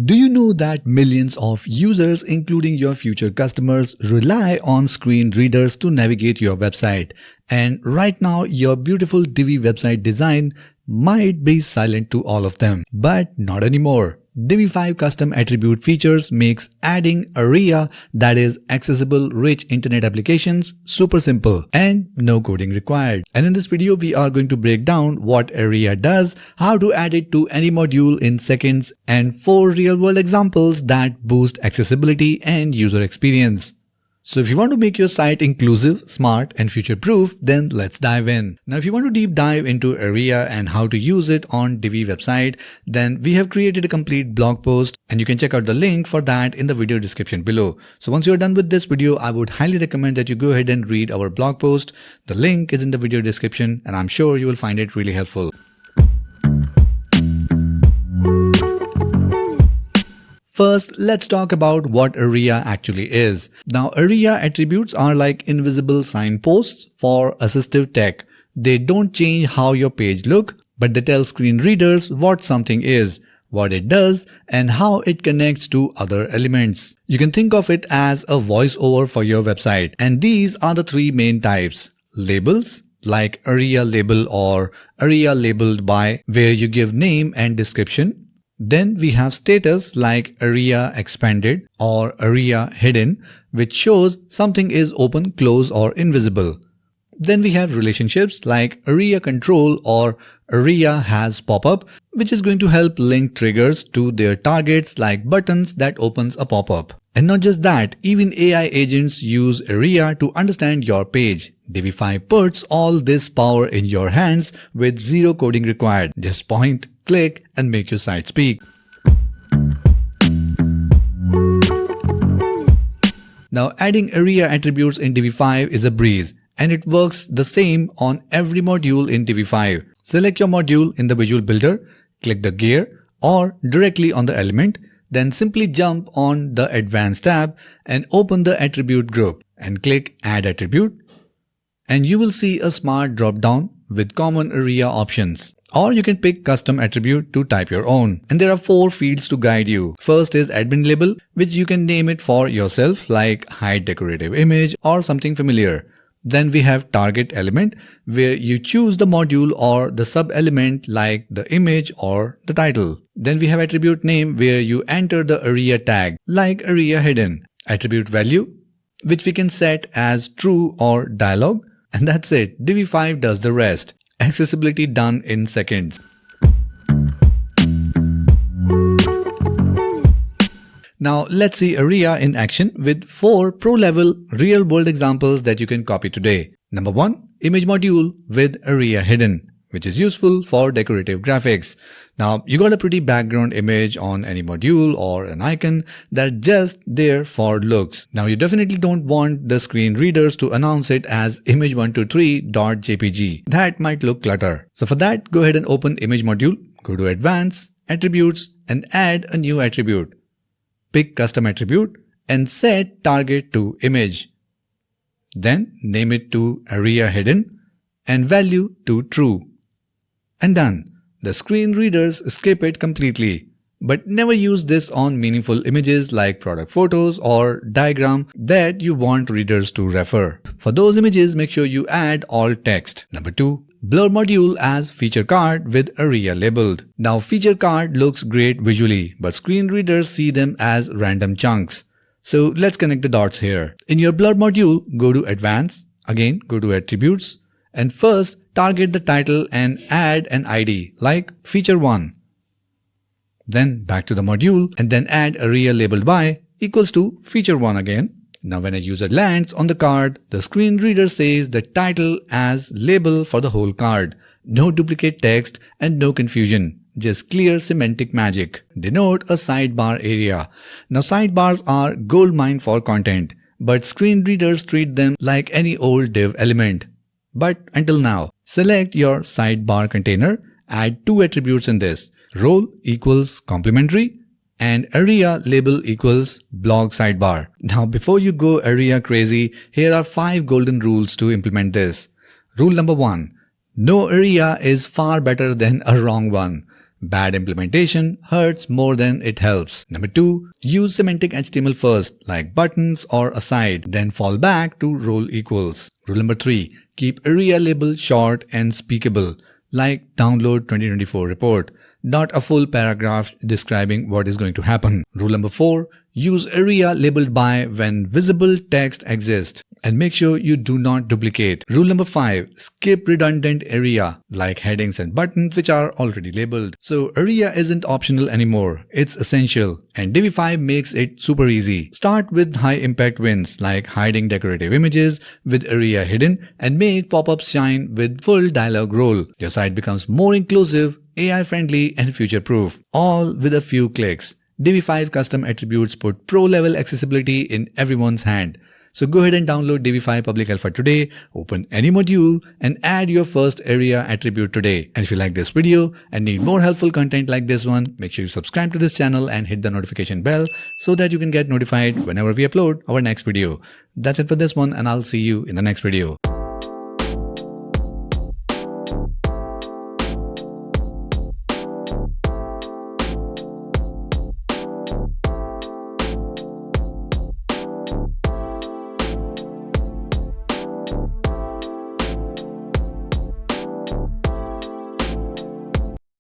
Do you know that millions of users, including your future customers, rely on screen readers to navigate your website? And right now, your beautiful Divi website design might be silent to all of them, but not anymore. Divi 5 custom attribute features makes adding Aria, that is accessible rich internet applications, super simple and no coding required. And in this video, we are going to break down what Aria does, how to add it to any module in seconds, and 4 real-world examples that boost accessibility and user experience. So if you want to make your site inclusive, smart and future-proof, then let's dive in. Now if you want to deep dive into Aria and how to use it on Divi website, then we have created a complete blog post and you can check out the link for that in the video description below. So once you're done with this video, I would highly recommend that you go ahead and read our blog post. The link is in the video description and I'm sure you will find it really helpful. First, let's talk about what Aria actually is. Now, Aria attributes are like invisible signposts for assistive tech. They don't change how your page looks, but they tell screen readers what something is, what it does, and how it connects to other elements. You can think of it as a voiceover for your website. And these are the 3 main types. Labels, like Aria label or Aria labeled by, where you give name and description. Then we have status like Aria expanded or Aria hidden, which shows something is open, close or invisible. Then we have relationships like Aria control or Aria has pop-up, which is going to help link triggers to their targets like buttons that opens a pop-up. And not just that, even AI agents use Aria to understand your page. Divi 5 puts all this power in your hands with zero coding required. Just point, click and make your site speak. Now adding Aria attributes in Divi 5 is a breeze and it works the same on every module in Divi 5. Select your module in the visual builder, click the gear or directly on the element, then simply jump on the advanced tab and open the attribute group and click add attribute. And you will see a smart drop down with common Aria options. Or you can pick custom attribute to type your own. And there are 4 fields to guide you. First is admin label, which you can name it for yourself like hide decorative image or something familiar. Then we have target element, where you choose the module or the sub element like the image or the title. Then we have attribute name, where you enter the Aria tag like Aria hidden. Attribute value, which we can set as true or dialog. And that's it. Divi 5 does the rest. Accessibility done in seconds. Now let's see Aria in action with 4 pro-level real-world examples that you can copy today. Number 1, image module with Aria hidden, which is useful for decorative graphics. Now you got a pretty background image on any module or an icon that's just there for looks. Now you definitely don't want the screen readers to announce it as image123.jpg. That might look clutter. So for that, go ahead and open image module, go to advanced, attributes and add a new attribute. Pick custom attribute and set target to image. Then name it to Aria hidden and value to true. And done. The screen readers skip it completely. But never use this on meaningful images like product photos or diagram that you want readers to refer. For those images, make sure you add alt text. Number 2. Blur module as feature card with Aria labeled. Now feature card looks great visually, but screen readers see them as random chunks. So let's connect the dots here. In your blur module, go to advanced, again go to attributes, and first target the title and add an ID like feature 1. Then back to the module and then add Aria labeled by equals to feature 1 again. Now when a user lands on the card, the screen reader says the title as label for the whole card. No duplicate text and no confusion. Just clear semantic magic. Denote a sidebar area. Now sidebars are goldmine for content, but screen readers treat them like any old div element. But until now, select your sidebar container, add 2 attributes in this. Role equals complementary and Aria label equals blog sidebar. Now before you go Aria crazy, here are 5 golden rules to implement this. Rule number 1. No Aria is far better than a wrong one. Bad implementation hurts more than it helps. Number 2. Use semantic HTML first, like buttons or aside, then fall back to role equals. Rule number 3. Keep Aria label short and speakable, like download 2024 report, not a full paragraph describing what is going to happen. Rule number 4. Use Aria labeled by when visible text exists, and make sure you do not duplicate. Rule number 5. Skip redundant Aria like headings and buttons which are already labeled. So Aria isn't optional anymore, it's essential, and Divi 5 makes it super easy. Start with high impact wins like hiding decorative images with Aria hidden, and make pop-ups shine with full dialog role. Your site becomes more inclusive, AI friendly and future proof, all with a few clicks. Divi 5 custom attributes put pro level accessibility in everyone's hand. So go ahead and download Divi 5 public alpha today, open any module and add your first Aria attribute today. And if you like this video and need more helpful content like this one, make sure you subscribe to this channel and hit the notification bell so that you can get notified whenever we upload our next video. That's it for this one, and I'll see you in the next video.